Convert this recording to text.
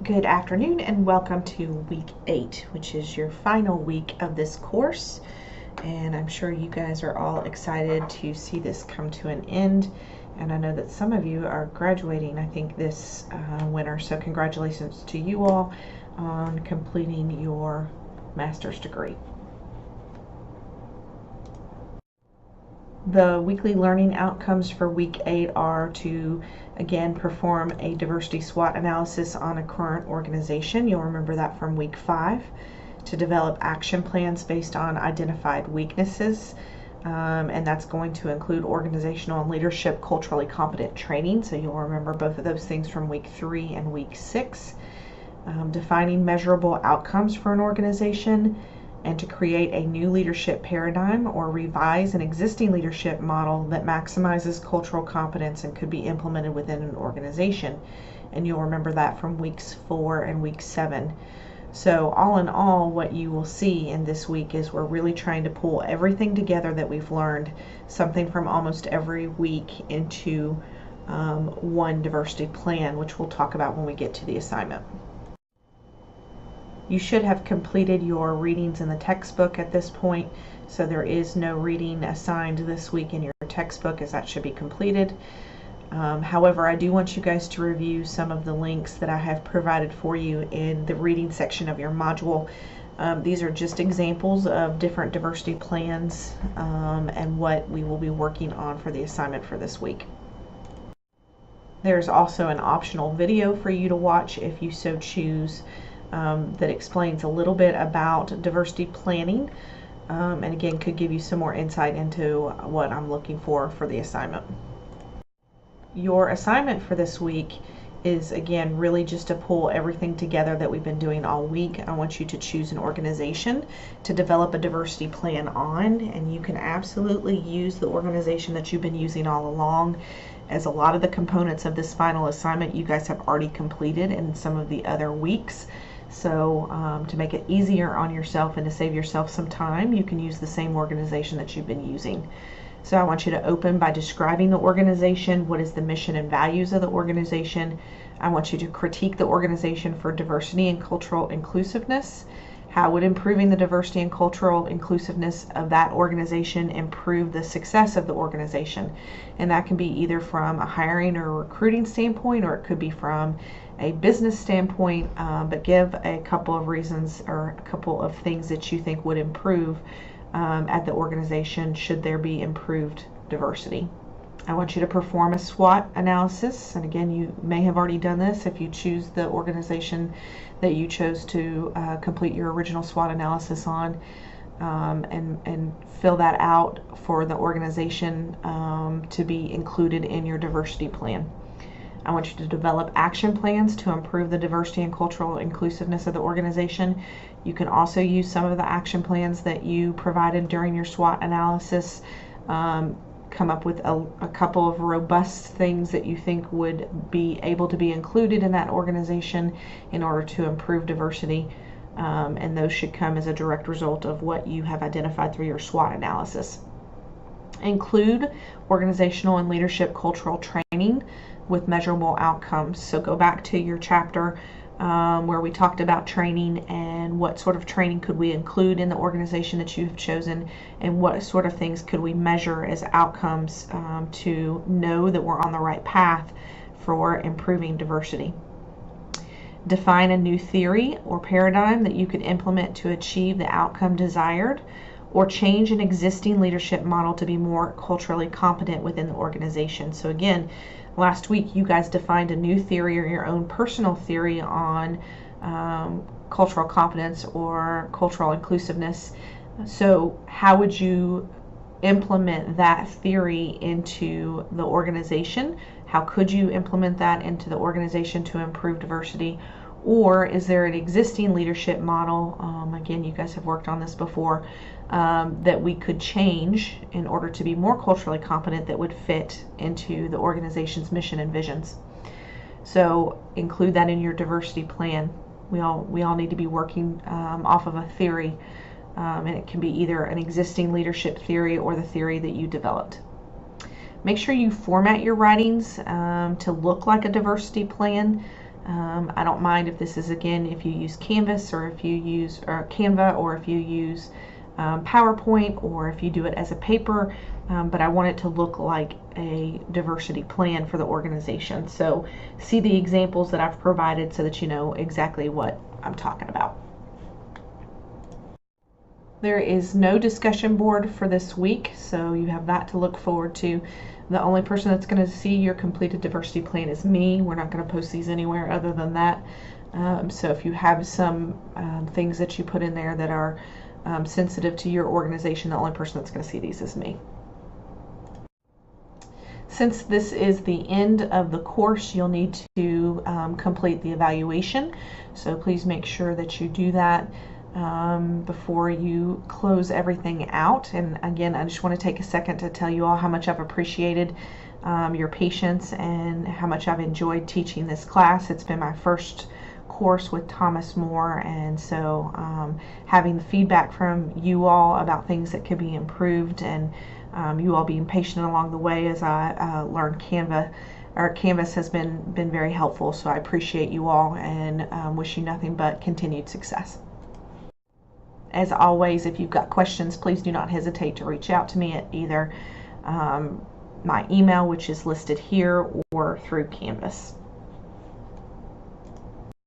Good afternoon and welcome to week 8, which is your final week of this course. And I'm sure you guys are all excited to see this come to an end. And I know that some of you are graduating, I think, this winter. So congratulations to you all on completing your master's degree. The weekly learning outcomes for week 8 are to, again, perform a diversity SWOT analysis on a current organization. You'll remember that from week 5. To develop action plans based on identified weaknesses. And that's going to include organizational and leadership culturally competent training. So you'll remember both of those things from week 3 and week 6. Defining measurable outcomes for an organization, and to create a new leadership paradigm or revise an existing leadership model that maximizes cultural competence and could be implemented within an organization. And you'll remember that from weeks 4 and week 7. So all in all, what you will see in this week is we're really trying to pull everything together that we've learned, something from almost every week, into one diversity plan, which we'll talk about when we get to the assignment. You should have completed your readings in the textbook at this point, so there is no reading assigned this week in your textbook, as that should be completed. However, I do want you guys to review some of the links that I have provided for you in the reading section of your module. These are just examples of different diversity plans and what we will be working on for the assignment for this week. There's also an optional video for you to watch if you so choose, that explains a little bit about diversity planning, and again could give you some more insight into what I'm looking for the assignment. Your assignment for this week is, again, really just to pull everything together that we've been doing all week. I want you to choose an organization to develop a diversity plan on, and you can absolutely use the organization that you've been using all along, as a lot of the components of this final assignment you guys have already completed in some of the other weeks. So to make it easier on yourself and to save yourself some time, you can use the same organization that you've been using. So I want you to open by describing the organization. What is the mission and values of the organization? I want you to critique the organization for diversity and cultural inclusiveness. How would improving the diversity and cultural inclusiveness of that organization improve the success of the organization? And that can be either from a hiring or recruiting standpoint, or it could be from a business standpoint, but give a couple of reasons or a couple of things that you think would improve at the organization should there be improved diversity. I want you to perform a SWOT analysis, and again, you may have already done this if you choose the organization that you chose to complete your original SWOT analysis on, and fill that out for the organization to be included in your diversity plan. I want you to develop action plans to improve the diversity and cultural inclusiveness of the organization. You can also use some of the action plans that you provided during your SWOT analysis. Come up with a couple of robust things that you think would be able to be included in that organization in order to improve diversity. And those should come as a direct result of what you have identified through your SWOT analysis. Include organizational and leadership cultural training with measurable outcomes. So go back to your chapter where we talked about training and what sort of training could we include in the organization that you've chosen, and what sort of things could we measure as outcomes to know that we're on the right path for improving diversity. Define a new theory or paradigm that you could implement to achieve the outcome desired, or change an existing leadership model to be more culturally competent within the organization. So again, last week you guys defined a new theory or your own personal theory on cultural competence or cultural inclusiveness. So how would you implement that theory into the organization? How could you implement that into the organization to improve diversity? Or is there an existing leadership model, again, you guys have worked on this before, that we could change in order to be more culturally competent that would fit into the organization's mission and visions? So include that in your diversity plan. We all need to be working off of a theory, and it can be either an existing leadership theory or the theory that you developed. Make sure you format your writings to look like a diversity plan. I don't mind if this is, again, if you use Canvas or if you use Canva, or if you use PowerPoint, or if you do it as a paper, but I want it to look like a diversity plan for the organization. So see the examples that I've provided so that you know exactly what I'm talking about. There is no discussion board for this week, so you have that to look forward to. The only person that's going to see your completed diversity plan is me. We're not going to post these anywhere other than that. So if you have some things that you put in there that are sensitive to your organization, the only person that's going to see these is me. Since this is the end of the course, you'll need to complete the evaluation. So please make sure that you do that before you close everything out. And again, I just want to take a second to tell you all how much I've appreciated your patience and how much I've enjoyed teaching this class. It's been my first course with Thomas More, and so having the feedback from you all about things that could be improved, and you all being patient along the way as I learned Canvas has been very helpful. So I appreciate you all, and wish you nothing but continued success. As always, if you've got questions, please do not hesitate to reach out to me at either my email, which is listed here, or through Canvas.